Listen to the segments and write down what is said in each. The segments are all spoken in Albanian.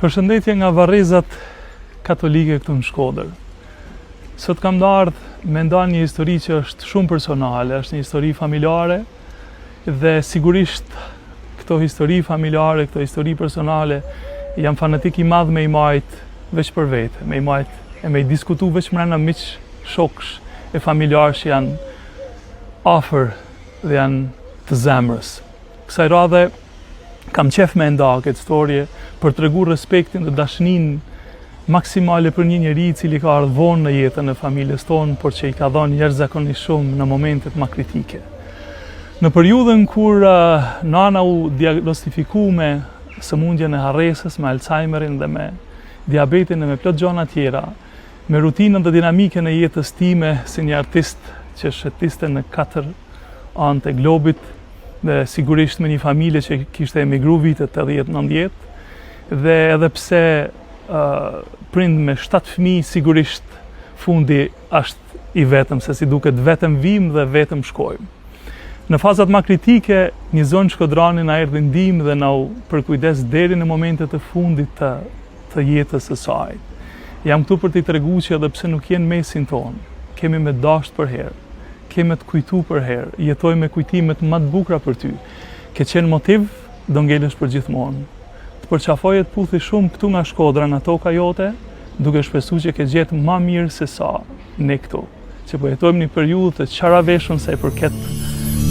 Përshëndetje nga varrezat katolike këtu në Shkodër. Sot kam ardhur me ndalë një histori që është shumë personale, është një histori familjare dhe sigurisht këto histori familjare, këto histori personale jam fanatik i madh me i majt veç për vete, me i majt e me i diskutu veç mrena miq, shoksh e familjarë që janë afër dhe janë të zemrës. Kësaj radhe kam qef me nda këtë storje për të tregu respektin dhe dashnin maksimale për një njeri i cili ka ardhur vonë në jetën e familjes tonë, por që i ka dhënë jashtëzakonisht shumë në momentet më kritike. Në periudhën kur nana u diagnostifiku me sëmundjen e harresës, me Alzheimerin dhe me diabetin dhe me plot gjëra tjera, me rutinën dhe dinamikën e jetës time si një artist që shëtiste në 4 anë të globit, dhe sigurisht me një familje që kishte emigru vitet 80-90, dhe edhe pse prind me 7 fëmijë, sigurisht fundi është i vetëm, se si duket vetëm vim dhe vetëm shkojmë. Në fazat më kritike, një zonë Shkodrani na erdhi ndihmë dhe na u përkujdes deri në momentet e fundit të jetës së saj. Jam këtu për t'i tregu që edhe pse nuk jenë mesin tonë, kemi me dasht për herë, kemi të kujtu për herë, jetoj me kujtimet më të bukura për ty. Ke qenë motiv, do ngelesh për gjithmonë. Të përqafoje të puthi shumë këtu nga Shkodra në toka jote, duke shpresu që ke gjetë ma mirë se sa ne këtu, që po jetojmë një periudhë të qaraveshun sa i përket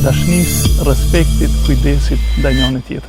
dashnisë, respektit, kujdesit ndaj njëri tjetrit.